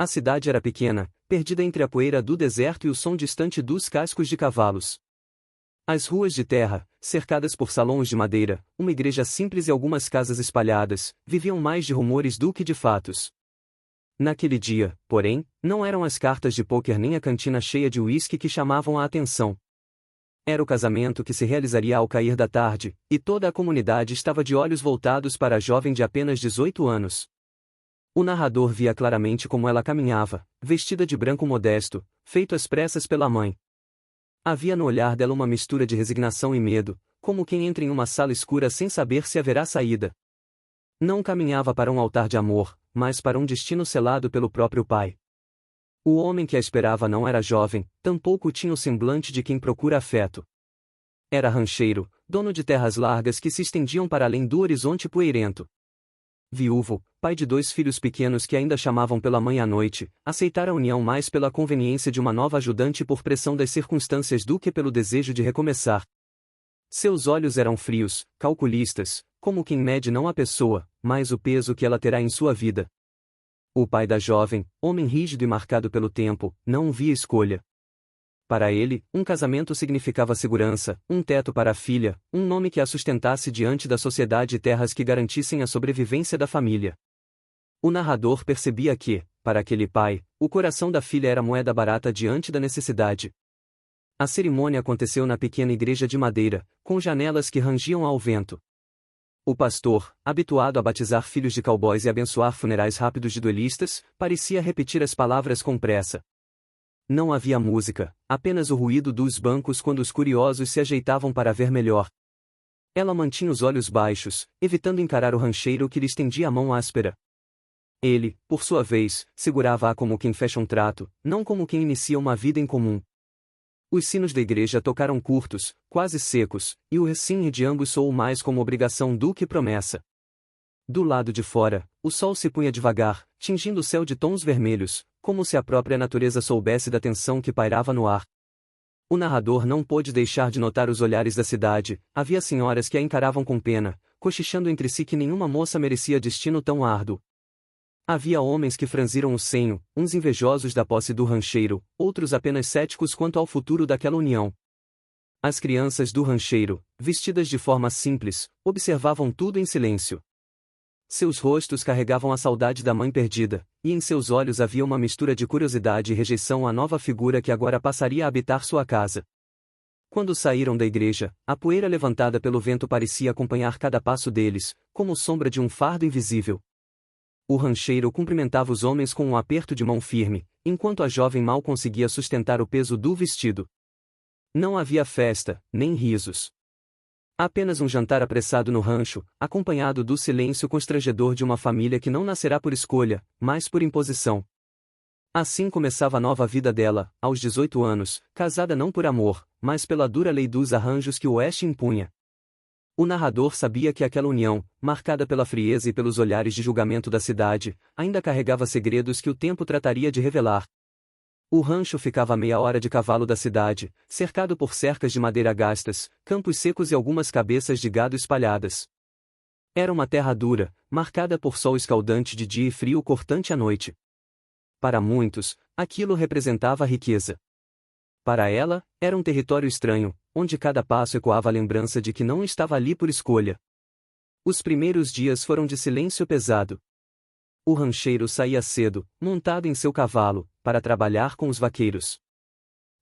A cidade era pequena, perdida entre a poeira do deserto e o som distante dos cascos de cavalos. As ruas de terra, cercadas por salões de madeira, uma igreja simples e algumas casas espalhadas, viviam mais de rumores do que de fatos. Naquele dia, porém, não eram as cartas de pôquer nem a cantina cheia de uísque que chamavam a atenção. Era o casamento que se realizaria ao cair da tarde, e toda a comunidade estava de olhos voltados para a jovem de apenas 18 anos. O narrador via claramente como ela caminhava, vestida de branco modesto, feito às pressas pela mãe. Havia no olhar dela uma mistura de resignação e medo, como quem entra em uma sala escura sem saber se haverá saída. Não caminhava para um altar de amor, mas para um destino selado pelo próprio pai. O homem que a esperava não era jovem, tampouco tinha o semblante de quem procura afeto. Era rancheiro, dono de terras largas que se estendiam para além do horizonte poeirento. Viúvo, pai de 2 filhos pequenos que ainda chamavam pela mãe à noite, aceitara a união mais pela conveniência de uma nova ajudante por pressão das circunstâncias do que pelo desejo de recomeçar. Seus olhos eram frios, calculistas, como quem mede não a pessoa, mas o peso que ela terá em sua vida. O pai da jovem, homem rígido e marcado pelo tempo, não via escolha. Para ele, um casamento significava segurança, um teto para a filha, um nome que a sustentasse diante da sociedade e terras que garantissem a sobrevivência da família. O narrador percebia que, para aquele pai, o coração da filha era moeda barata diante da necessidade. A cerimônia aconteceu na pequena igreja de madeira, com janelas que rangiam ao vento. O pastor, habituado a batizar filhos de cowboys e abençoar funerais rápidos de duelistas, parecia repetir as palavras com pressa. Não havia música, apenas o ruído dos bancos quando os curiosos se ajeitavam para ver melhor. Ela mantinha os olhos baixos, evitando encarar o rancheiro que lhe estendia a mão áspera. Ele, por sua vez, segurava-a como quem fecha um trato, não como quem inicia uma vida em comum. Os sinos da igreja tocaram curtos, quase secos, e o ressim de ambos soou mais como obrigação do que promessa. Do lado de fora, o sol se punha devagar, tingindo o céu de tons vermelhos, como se a própria natureza soubesse da tensão que pairava no ar. O narrador não pôde deixar de notar os olhares da cidade, havia senhoras que a encaravam com pena, cochichando entre si que nenhuma moça merecia destino tão árduo. Havia homens que franziram o senho, uns invejosos da posse do rancheiro, outros apenas céticos quanto ao futuro daquela união. As crianças do rancheiro, vestidas de forma simples, observavam tudo em silêncio. Seus rostos carregavam a saudade da mãe perdida, e em seus olhos havia uma mistura de curiosidade e rejeição à nova figura que agora passaria a habitar sua casa. Quando saíram da igreja, a poeira levantada pelo vento parecia acompanhar cada passo deles, como sombra de um fardo invisível. O rancheiro cumprimentava os homens com um aperto de mão firme, enquanto a jovem mal conseguia sustentar o peso do vestido. Não havia festa, nem risos. Apenas um jantar apressado no rancho, acompanhado do silêncio constrangedor de uma família que não nascerá por escolha, mas por imposição. Assim começava a nova vida dela, aos 18 anos, casada não por amor, mas pela dura lei dos arranjos que o Oeste impunha. O narrador sabia que aquela união, marcada pela frieza e pelos olhares de julgamento da cidade, ainda carregava segredos que o tempo trataria de revelar. O rancho ficava a meia hora de cavalo da cidade, cercado por cercas de madeira gastas, campos secos e algumas cabeças de gado espalhadas. Era uma terra dura, marcada por sol escaldante de dia e frio cortante à noite. Para muitos, aquilo representava a riqueza. Para ela, era um território estranho, onde cada passo ecoava a lembrança de que não estava ali por escolha. Os primeiros dias foram de silêncio pesado. O rancheiro saía cedo, montado em seu cavalo, para trabalhar com os vaqueiros.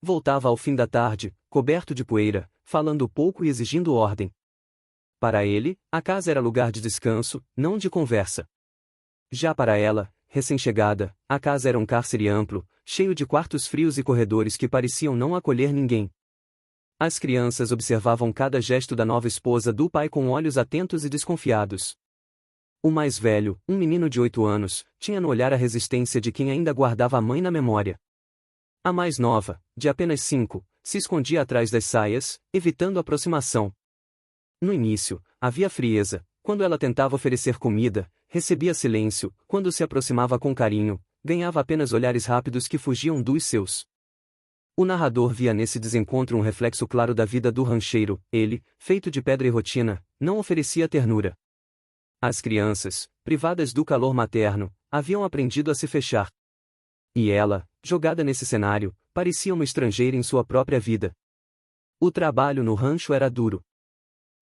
Voltava ao fim da tarde, coberto de poeira, falando pouco e exigindo ordem. Para ele, a casa era lugar de descanso, não de conversa. Já para ela, recém-chegada, a casa era um cárcere amplo, cheio de quartos frios e corredores que pareciam não acolher ninguém. As crianças observavam cada gesto da nova esposa do pai com olhos atentos e desconfiados. O mais velho, um menino de 8 anos, tinha no olhar a resistência de quem ainda guardava a mãe na memória. A mais nova, de apenas 5, se escondia atrás das saias, evitando aproximação. No início, havia frieza, quando ela tentava oferecer comida, recebia silêncio, quando se aproximava com carinho, ganhava apenas olhares rápidos que fugiam dos seus. O narrador via nesse desencontro um reflexo claro da vida do rancheiro. Ele, feito de pedra e rotina, não oferecia ternura. As crianças, privadas do calor materno, haviam aprendido a se fechar. E ela, jogada nesse cenário, parecia uma estrangeira em sua própria vida. O trabalho no rancho era duro.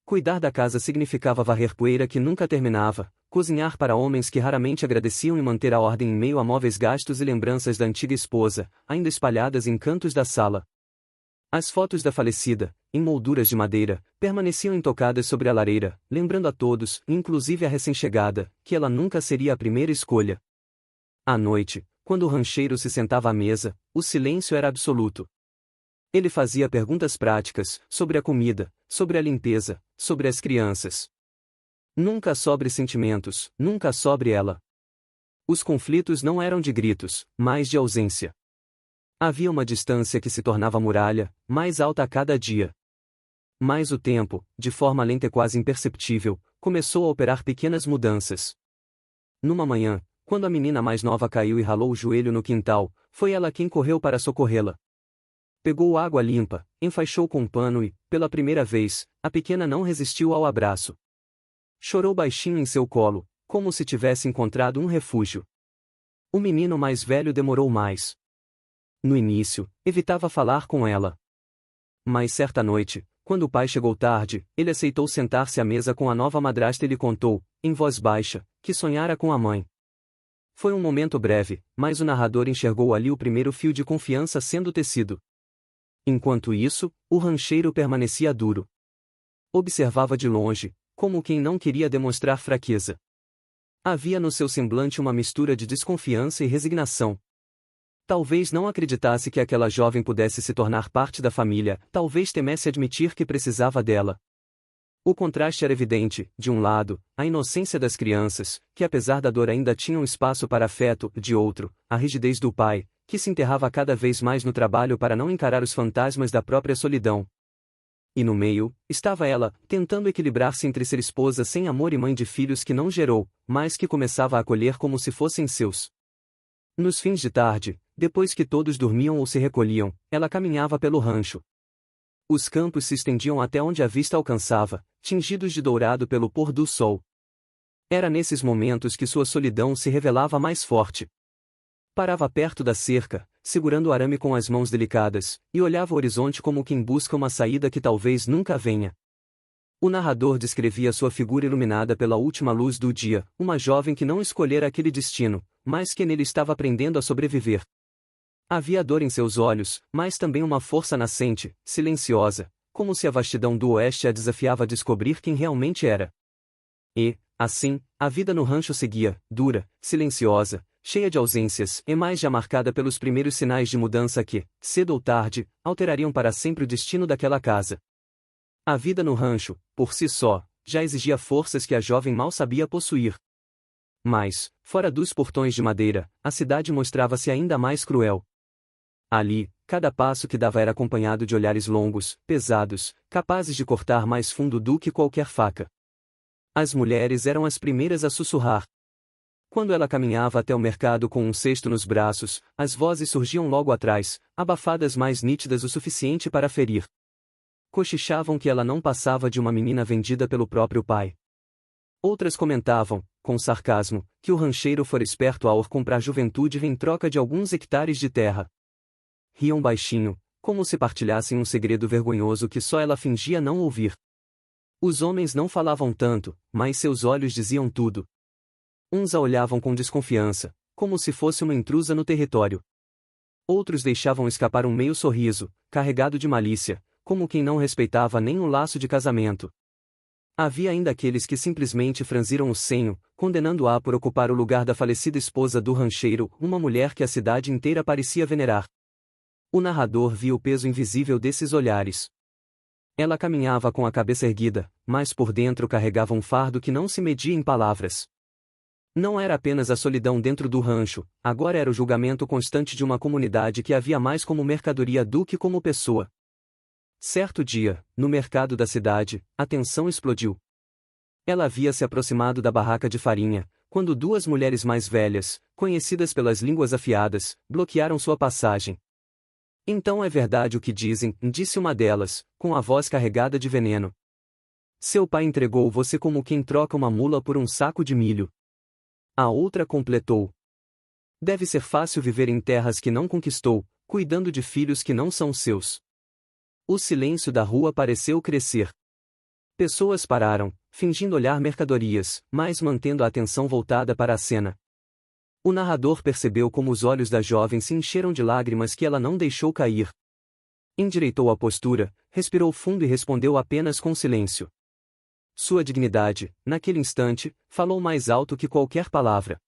Cuidar da casa significava varrer poeira que nunca terminava, cozinhar para homens que raramente agradeciam e manter a ordem em meio a móveis gastos e lembranças da antiga esposa, ainda espalhadas em cantos da sala. As fotos da falecida, em molduras de madeira, permaneciam intocadas sobre a lareira, lembrando a todos, inclusive a recém-chegada, que ela nunca seria a primeira escolha. À noite, quando o rancheiro se sentava à mesa, o silêncio era absoluto. Ele fazia perguntas práticas, sobre a comida, sobre a limpeza, sobre as crianças. Nunca sobre sentimentos, nunca sobre ela. Os conflitos não eram de gritos, mas de ausência. Havia uma distância que se tornava muralha, mais alta a cada dia. Mas o tempo, de forma lenta e quase imperceptível, começou a operar pequenas mudanças. Numa manhã, quando a menina mais nova caiu e ralou o joelho no quintal, foi ela quem correu para socorrê-la. Pegou água limpa, enfaixou com um pano e, pela primeira vez, a pequena não resistiu ao abraço. Chorou baixinho em seu colo, como se tivesse encontrado um refúgio. O menino mais velho demorou mais. No início, evitava falar com ela. Mas certa noite, quando o pai chegou tarde, ele aceitou sentar-se à mesa com a nova madrasta e lhe contou, em voz baixa, que sonhara com a mãe. Foi um momento breve, mas o narrador enxergou ali o primeiro fio de confiança sendo tecido. Enquanto isso, o rancheiro permanecia duro. Observava de longe, como quem não queria demonstrar fraqueza. Havia no seu semblante uma mistura de desconfiança e resignação. Talvez não acreditasse que aquela jovem pudesse se tornar parte da família, talvez temesse admitir que precisava dela. O contraste era evidente, de um lado, a inocência das crianças, que apesar da dor ainda tinham espaço para afeto, de outro, a rigidez do pai, que se enterrava cada vez mais no trabalho para não encarar os fantasmas da própria solidão. E no meio, estava ela, tentando equilibrar-se entre ser esposa sem amor e mãe de filhos que não gerou, mas que começava a acolher como se fossem seus. Nos fins de tarde, depois que todos dormiam ou se recolhiam, ela caminhava pelo rancho. Os campos se estendiam até onde a vista alcançava, tingidos de dourado pelo pôr do sol. Era nesses momentos que sua solidão se revelava mais forte. Parava perto da cerca, segurando o arame com as mãos delicadas, e olhava o horizonte como quem busca uma saída que talvez nunca venha. O narrador descrevia sua figura iluminada pela última luz do dia, uma jovem que não escolhera aquele destino, mas que nele estava aprendendo a sobreviver. Havia dor em seus olhos, mas também uma força nascente, silenciosa, como se a vastidão do oeste a desafiava a descobrir quem realmente era. E, assim, a vida no rancho seguia, dura, silenciosa, cheia de ausências e mais já marcada pelos primeiros sinais de mudança que, cedo ou tarde, alterariam para sempre o destino daquela casa. A vida no rancho, por si só, já exigia forças que a jovem mal sabia possuir. Mas, fora dos portões de madeira, a cidade mostrava-se ainda mais cruel. Ali, cada passo que dava era acompanhado de olhares longos, pesados, capazes de cortar mais fundo do que qualquer faca. As mulheres eram as primeiras a sussurrar. Quando ela caminhava até o mercado com um cesto nos braços, as vozes surgiam logo atrás, abafadas mais nítidas o suficiente para ferir. Cochichavam que ela não passava de uma menina vendida pelo próprio pai. Outras comentavam, com sarcasmo, que o rancheiro fora esperto ao comprar juventude em troca de alguns hectares de terra. Riam baixinho, como se partilhassem um segredo vergonhoso que só ela fingia não ouvir. Os homens não falavam tanto, mas seus olhos diziam tudo. Uns a olhavam com desconfiança, como se fosse uma intrusa no território. Outros deixavam escapar um meio sorriso, carregado de malícia, como quem não respeitava nem o laço de casamento. Havia ainda aqueles que simplesmente franziram o senho, condenando-a por ocupar o lugar da falecida esposa do rancheiro, uma mulher que a cidade inteira parecia venerar. O narrador via o peso invisível desses olhares. Ela caminhava com a cabeça erguida, mas por dentro carregava um fardo que não se media em palavras. Não era apenas a solidão dentro do rancho, agora era o julgamento constante de uma comunidade que havia mais como mercadoria do que como pessoa. Certo dia, no mercado da cidade, a tensão explodiu. Ela havia se aproximado da barraca de farinha, quando duas mulheres mais velhas, conhecidas pelas línguas afiadas, bloquearam sua passagem. Então é verdade o que dizem, disse uma delas, com a voz carregada de veneno. Seu pai entregou você como quem troca uma mula por um saco de milho. A outra completou. Deve ser fácil viver em terras que não conquistou, cuidando de filhos que não são seus. O silêncio da rua pareceu crescer. Pessoas pararam, fingindo olhar mercadorias, mas mantendo a atenção voltada para a cena. O narrador percebeu como os olhos da jovem se encheram de lágrimas que ela não deixou cair. Endireitou a postura, respirou fundo e respondeu apenas com silêncio. Sua dignidade, naquele instante, falou mais alto que qualquer palavra.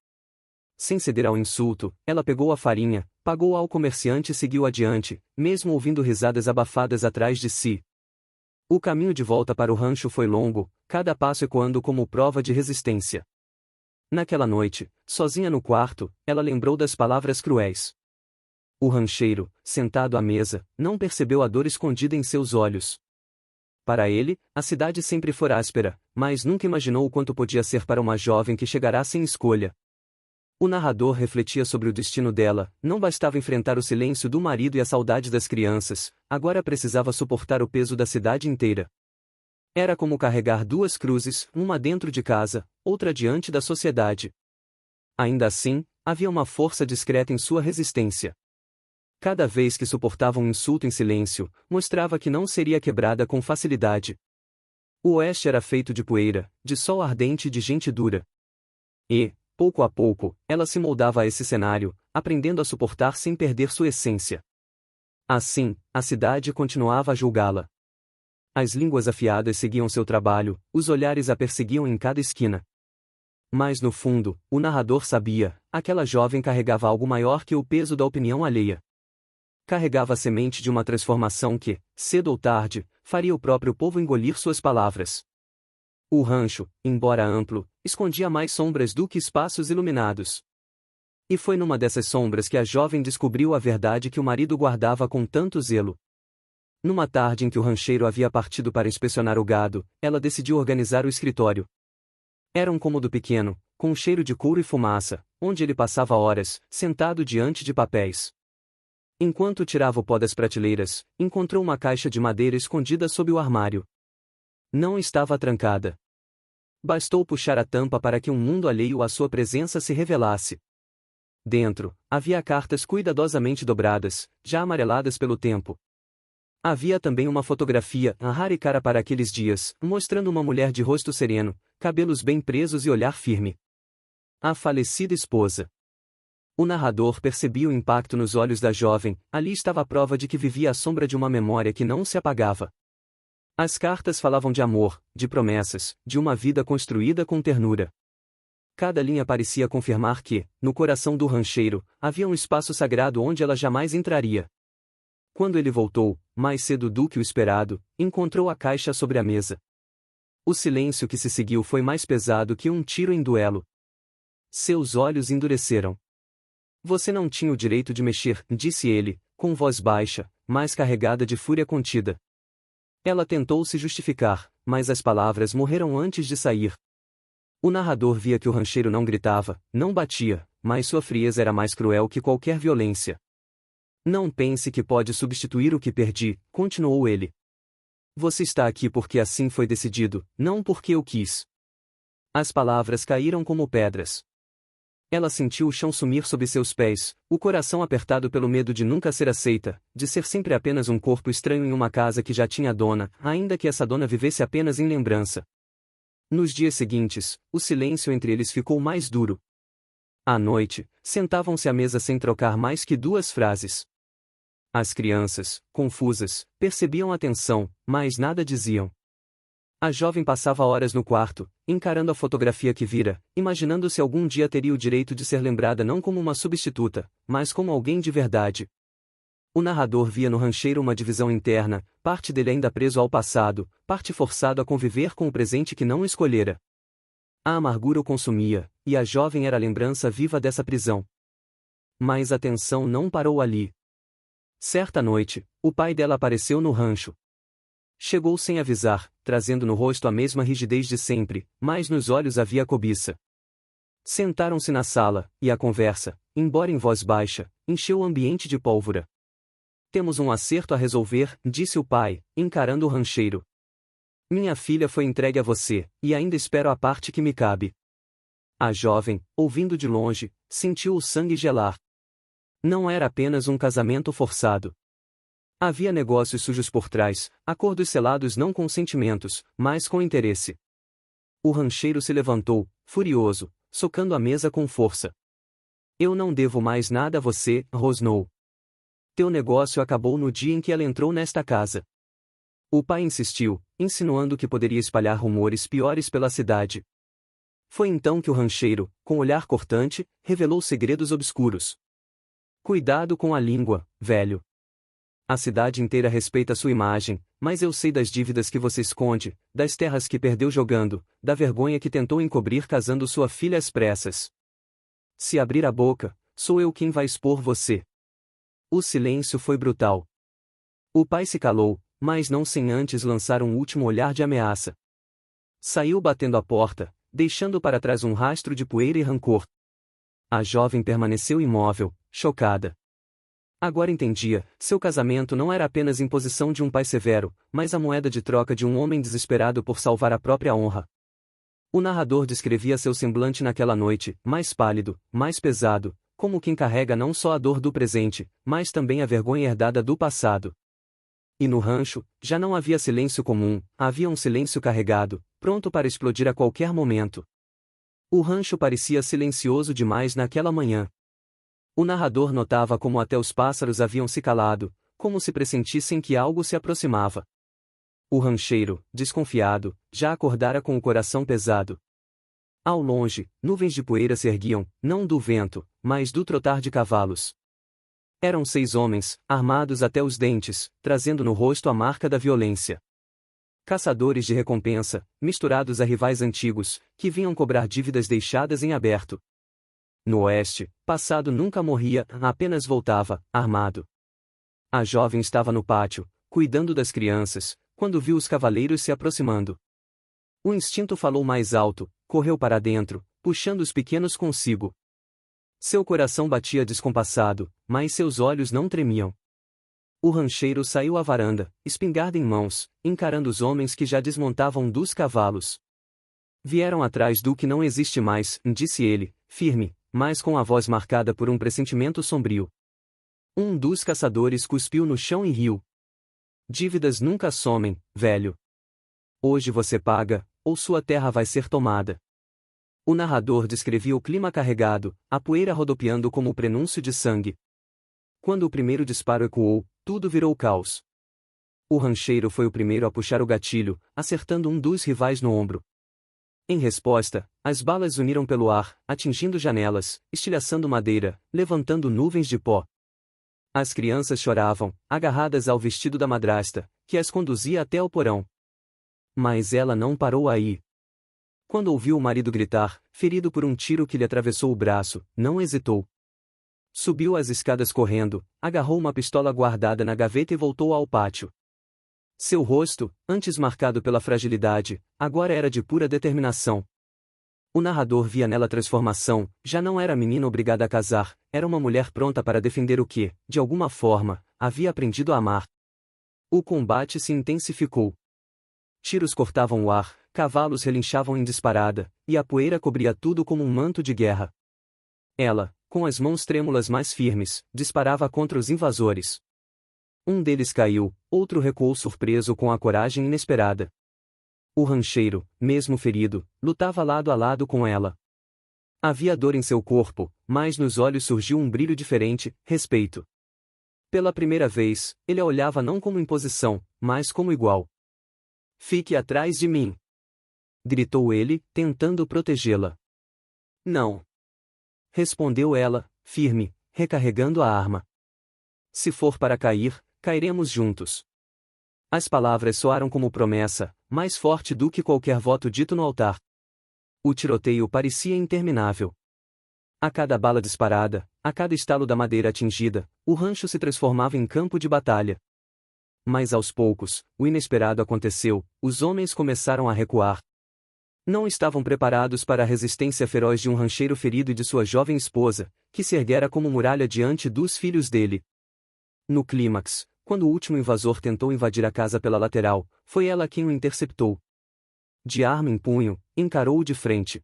Sem ceder ao insulto, ela pegou a farinha, pagou ao comerciante e seguiu adiante, mesmo ouvindo risadas abafadas atrás de si. O caminho de volta para o rancho foi longo, cada passo ecoando como prova de resistência. Naquela noite, sozinha no quarto, ela lembrou das palavras cruéis. O rancheiro, sentado à mesa, não percebeu a dor escondida em seus olhos. Para ele, a cidade sempre fora áspera, mas nunca imaginou o quanto podia ser para uma jovem que chegará sem escolha. O narrador refletia sobre o destino dela, não bastava enfrentar o silêncio do marido e a saudade das crianças, agora precisava suportar o peso da cidade inteira. Era como carregar duas cruzes, uma dentro de casa, outra diante da sociedade. Ainda assim, havia uma força discreta em sua resistência. Cada vez que suportava um insulto em silêncio, mostrava que não seria quebrada com facilidade. O oeste era feito de poeira, de sol ardente e de gente dura. E, pouco a pouco, ela se moldava a esse cenário, aprendendo a suportar sem perder sua essência. Assim, a cidade continuava a julgá-la. As línguas afiadas seguiam seu trabalho, os olhares a perseguiam em cada esquina. Mas no fundo, o narrador sabia, aquela jovem carregava algo maior que o peso da opinião alheia. Carregava a semente de uma transformação que, cedo ou tarde, faria o próprio povo engolir suas palavras. O rancho, embora amplo, escondia mais sombras do que espaços iluminados. E foi numa dessas sombras que a jovem descobriu a verdade que o marido guardava com tanto zelo. Numa tarde em que o rancheiro havia partido para inspecionar o gado, ela decidiu organizar o escritório. Era um cômodo pequeno, com um cheiro de couro e fumaça, onde ele passava horas, sentado diante de papéis. Enquanto tirava o pó das prateleiras, encontrou uma caixa de madeira escondida sob o armário. Não estava trancada. Bastou puxar a tampa para que um mundo alheio à sua presença se revelasse. Dentro, havia cartas cuidadosamente dobradas, já amareladas pelo tempo. Havia também uma fotografia, a rara e cara para aqueles dias, mostrando uma mulher de rosto sereno, cabelos bem presos e olhar firme. A falecida esposa. O narrador percebia o impacto nos olhos da jovem, ali estava a prova de que vivia à sombra de uma memória que não se apagava. As cartas falavam de amor, de promessas, de uma vida construída com ternura. Cada linha parecia confirmar que, no coração do rancheiro, havia um espaço sagrado onde ela jamais entraria. Quando ele voltou, mais cedo do que o esperado, encontrou a caixa sobre a mesa. O silêncio que se seguiu foi mais pesado que um tiro em duelo. Seus olhos endureceram. Você não tinha o direito de mexer, disse ele, com voz baixa, mas carregada de fúria contida. Ela tentou se justificar, mas as palavras morreram antes de sair. O narrador via que o rancheiro não gritava, não batia, mas sua frieza era mais cruel que qualquer violência. Não pense que pode substituir o que perdi, continuou ele. Você está aqui porque assim foi decidido, não porque eu quis. As palavras caíram como pedras. Ela sentiu o chão sumir sob seus pés, o coração apertado pelo medo de nunca ser aceita, de ser sempre apenas um corpo estranho em uma casa que já tinha dona, ainda que essa dona vivesse apenas em lembrança. Nos dias seguintes, o silêncio entre eles ficou mais duro. À noite, sentavam-se à mesa sem trocar mais que duas frases. As crianças, confusas, percebiam a tensão, mas nada diziam. A jovem passava horas no quarto, encarando a fotografia que vira, imaginando se algum dia teria o direito de ser lembrada não como uma substituta, mas como alguém de verdade. O narrador via no rancheiro uma divisão interna, parte dele ainda preso ao passado, parte forçado a conviver com o presente que não escolhera. A amargura o consumia, e a jovem era a lembrança viva dessa prisão. Mas a tensão não parou ali. Certa noite, o pai dela apareceu no rancho. Chegou sem avisar, trazendo no rosto a mesma rigidez de sempre, mas nos olhos havia cobiça. Sentaram-se na sala, e a conversa, embora em voz baixa, encheu o ambiente de pólvora. Temos um acerto a resolver, disse o pai, encarando o rancheiro. Minha filha foi entregue a você, e ainda espero a parte que me cabe. A jovem, ouvindo de longe, sentiu o sangue gelar. Não era apenas um casamento forçado. Havia negócios sujos por trás, acordos selados não com sentimentos, mas com interesse. O rancheiro se levantou, furioso, socando a mesa com força. Eu não devo mais nada a você, rosnou. Teu negócio acabou no dia em que ela entrou nesta casa. O pai insistiu, insinuando que poderia espalhar rumores piores pela cidade. Foi então que o rancheiro, com olhar cortante, revelou segredos obscuros. Cuidado com a língua, velho. A cidade inteira respeita sua imagem, mas eu sei das dívidas que você esconde, das terras que perdeu jogando, da vergonha que tentou encobrir casando sua filha às pressas. Se abrir a boca, sou eu quem vai expor você. O silêncio foi brutal. O pai se calou, mas não sem antes lançar um último olhar de ameaça. Saiu batendo a porta, deixando para trás um rastro de poeira e rancor. A jovem permaneceu imóvel, chocada. Agora entendia, seu casamento não era apenas imposição de um pai severo, mas a moeda de troca de um homem desesperado por salvar a própria honra. O narrador descrevia seu semblante naquela noite, mais pálido, mais pesado, como quem carrega não só a dor do presente, mas também a vergonha herdada do passado. E no rancho, já não havia silêncio comum, havia um silêncio carregado, pronto para explodir a qualquer momento. O rancho parecia silencioso demais naquela manhã. O narrador notava como até os pássaros haviam se calado, como se pressentissem que algo se aproximava. O rancheiro, desconfiado, já acordara com o coração pesado. Ao longe, nuvens de poeira se erguiam, não do vento, mas do trotar de cavalos. Eram 6 homens, armados até os dentes, trazendo no rosto a marca da violência. Caçadores de recompensa, misturados a rivais antigos, que vinham cobrar dívidas deixadas em aberto. No oeste, passado nunca morria, apenas voltava, armado. A jovem estava no pátio, cuidando das crianças, quando viu os cavaleiros se aproximando. O instinto falou mais alto, correu para dentro, puxando os pequenos consigo. Seu coração batia descompassado, mas seus olhos não tremiam. O rancheiro saiu à varanda, espingarda em mãos, encarando os homens que já desmontavam dos cavalos. Vieram atrás do que não existe mais, disse ele, firme, mas com a voz marcada por um pressentimento sombrio. Um dos caçadores cuspiu no chão e riu. Dívidas nunca somem, velho. Hoje você paga, ou sua terra vai ser tomada. O narrador descrevia o clima carregado, a poeira rodopiando como o prenúncio de sangue. Quando o primeiro disparo ecoou, tudo virou caos. O rancheiro foi o primeiro a puxar o gatilho, acertando um dos rivais no ombro. Em resposta, as balas zuniram pelo ar, atingindo janelas, estilhaçando madeira, levantando nuvens de pó. As crianças choravam, agarradas ao vestido da madrasta, que as conduzia até ao porão. Mas ela não parou aí. Quando ouviu o marido gritar, ferido por um tiro que lhe atravessou o braço, não hesitou. Subiu as escadas correndo, agarrou uma pistola guardada na gaveta e voltou ao pátio. Seu rosto, antes marcado pela fragilidade, agora era de pura determinação. O narrador via nela transformação, já não era a menina obrigada a casar, era uma mulher pronta para defender o que, de alguma forma, havia aprendido a amar. O combate se intensificou. Tiros cortavam o ar, cavalos relinchavam em disparada, e a poeira cobria tudo como um manto de guerra. Ela, com as mãos trêmulas mais firmes, disparava contra os invasores. Um deles caiu, outro recuou surpreso com a coragem inesperada. O rancheiro, mesmo ferido, lutava lado a lado com ela. Havia dor em seu corpo, mas nos olhos surgiu um brilho diferente, respeito. Pela primeira vez, ele a olhava não como imposição, mas como igual. Fique atrás de mim! Gritou ele, tentando protegê-la. Não! Respondeu ela, firme, recarregando a arma. Se for para cair, cairemos juntos. As palavras soaram como promessa, mais forte do que qualquer voto dito no altar. O tiroteio parecia interminável. A cada bala disparada, a cada estalo da madeira atingida, o rancho se transformava em campo de batalha. Mas aos poucos, o inesperado aconteceu, os homens começaram a recuar. Não estavam preparados para a resistência feroz de um rancheiro ferido e de sua jovem esposa, que se erguera como muralha diante dos filhos dele. No clímax, quando o último invasor tentou invadir a casa pela lateral, foi ela quem o interceptou. De arma em punho, encarou-o de frente.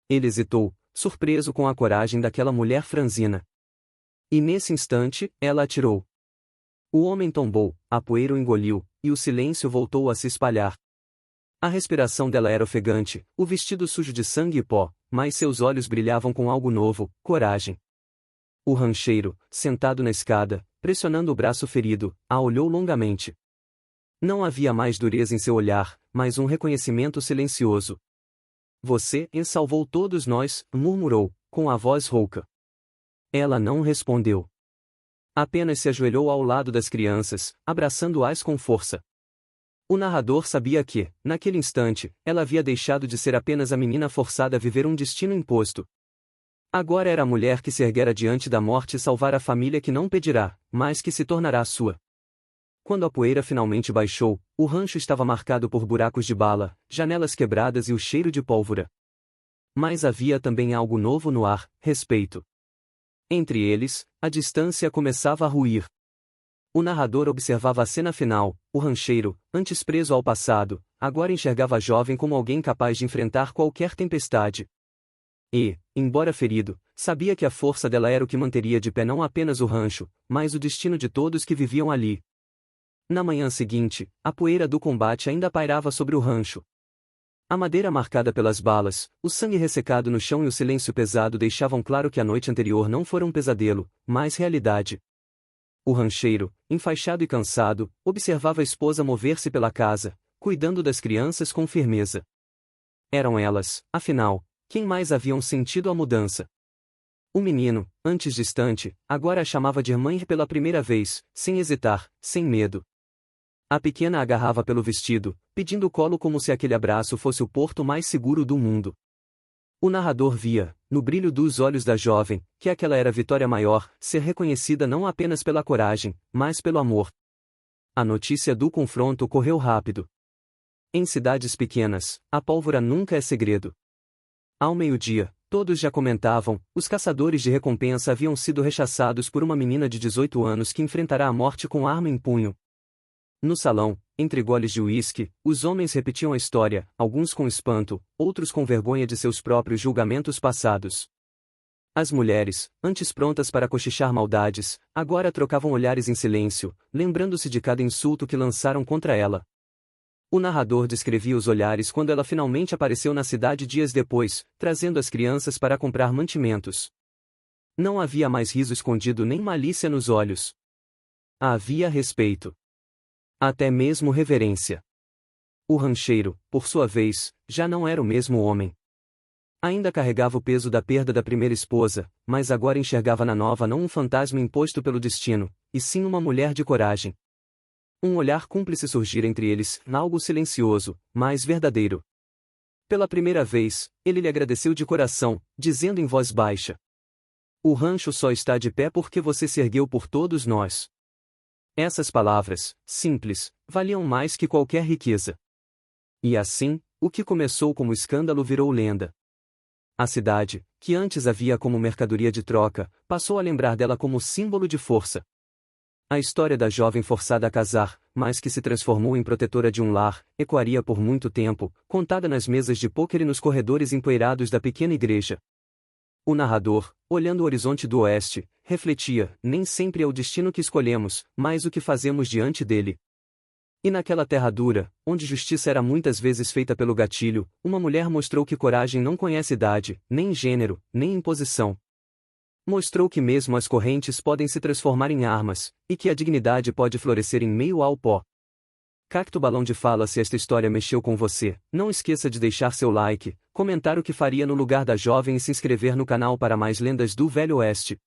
Ele hesitou, surpreso com a coragem daquela mulher franzina. E nesse instante, ela atirou. O homem tombou, a poeira o engoliu, e o silêncio voltou a se espalhar. A respiração dela era ofegante, o vestido sujo de sangue e pó, mas seus olhos brilhavam com algo novo, coragem. O rancheiro, sentado na escada, pressionando o braço ferido, a olhou longamente. Não havia mais dureza em seu olhar, mas um reconhecimento silencioso. Você salvou todos nós, murmurou, com a voz rouca. Ela não respondeu. Apenas se ajoelhou ao lado das crianças, abraçando-as com força. O narrador sabia que, naquele instante, ela havia deixado de ser apenas a menina forçada a viver um destino imposto. Agora era a mulher que se erguera diante da morte e salvar a família que não pedirá, mas que se tornará sua. Quando a poeira finalmente baixou, o rancho estava marcado por buracos de bala, janelas quebradas e o cheiro de pólvora. Mas havia também algo novo no ar: respeito. Entre eles, a distância começava a ruir. O narrador observava a cena final. O rancheiro, antes preso ao passado, agora enxergava a jovem como alguém capaz de enfrentar qualquer tempestade. E, embora ferido, sabia que a força dela era o que manteria de pé não apenas o rancho, mas o destino de todos que viviam ali. Na manhã seguinte, a poeira do combate ainda pairava sobre o rancho. A madeira marcada pelas balas, o sangue ressecado no chão e o silêncio pesado deixavam claro que a noite anterior não fora um pesadelo, mas realidade. O rancheiro, enfaixado e cansado, observava a esposa mover-se pela casa, cuidando das crianças com firmeza. Eram elas, afinal, quem mais haviam sentido a mudança. O menino, antes distante, agora a chamava de irmã pela primeira vez, sem hesitar, sem medo. A pequena a agarrava pelo vestido, pedindo colo como se aquele abraço fosse o porto mais seguro do mundo. O narrador via, no brilho dos olhos da jovem, que aquela era a vitória maior, ser reconhecida não apenas pela coragem, mas pelo amor. A notícia do confronto correu rápido. Em cidades pequenas, a pólvora nunca é segredo. Ao meio-dia, todos já comentavam: os caçadores de recompensa haviam sido rechaçados por uma menina de 18 anos que enfrentará a morte com arma em punho. No salão, entre goles de uísque, os homens repetiam a história, alguns com espanto, outros com vergonha de seus próprios julgamentos passados. As mulheres, antes prontas para cochichar maldades, agora trocavam olhares em silêncio, lembrando-se de cada insulto que lançaram contra ela. O narrador descrevia os olhares quando ela finalmente apareceu na cidade dias depois, trazendo as crianças para comprar mantimentos. Não havia mais riso escondido nem malícia nos olhos. Havia respeito. Até mesmo reverência. O rancheiro, por sua vez, já não era o mesmo homem. Ainda carregava o peso da perda da primeira esposa, mas agora enxergava na nova não um fantasma imposto pelo destino, e sim uma mulher de coragem. Um olhar cúmplice surgira entre eles, algo silencioso, mas verdadeiro. Pela primeira vez, ele lhe agradeceu de coração, dizendo em voz baixa: "O rancho só está de pé porque você se ergueu por todos nós." Essas palavras, simples, valiam mais que qualquer riqueza. E assim, o que começou como escândalo virou lenda. A cidade, que antes havia como mercadoria de troca, passou a lembrar dela como símbolo de força. A história da jovem forçada a casar, mas que se transformou em protetora de um lar, ecoaria por muito tempo, contada nas mesas de pôquer e nos corredores empoeirados da pequena igreja. O narrador, olhando o horizonte do oeste, refletia: nem sempre é o destino que escolhemos, mas o que fazemos diante dele. E naquela terra dura, onde justiça era muitas vezes feita pelo gatilho, uma mulher mostrou que coragem não conhece idade, nem gênero, nem imposição. Mostrou que mesmo as correntes podem se transformar em armas, e que a dignidade pode florescer em meio ao pó. Cacto Balão de Fala. Se esta história mexeu com você, não esqueça de deixar seu like, comentar o que faria no lugar da jovem e se inscrever no canal para mais lendas do Velho Oeste.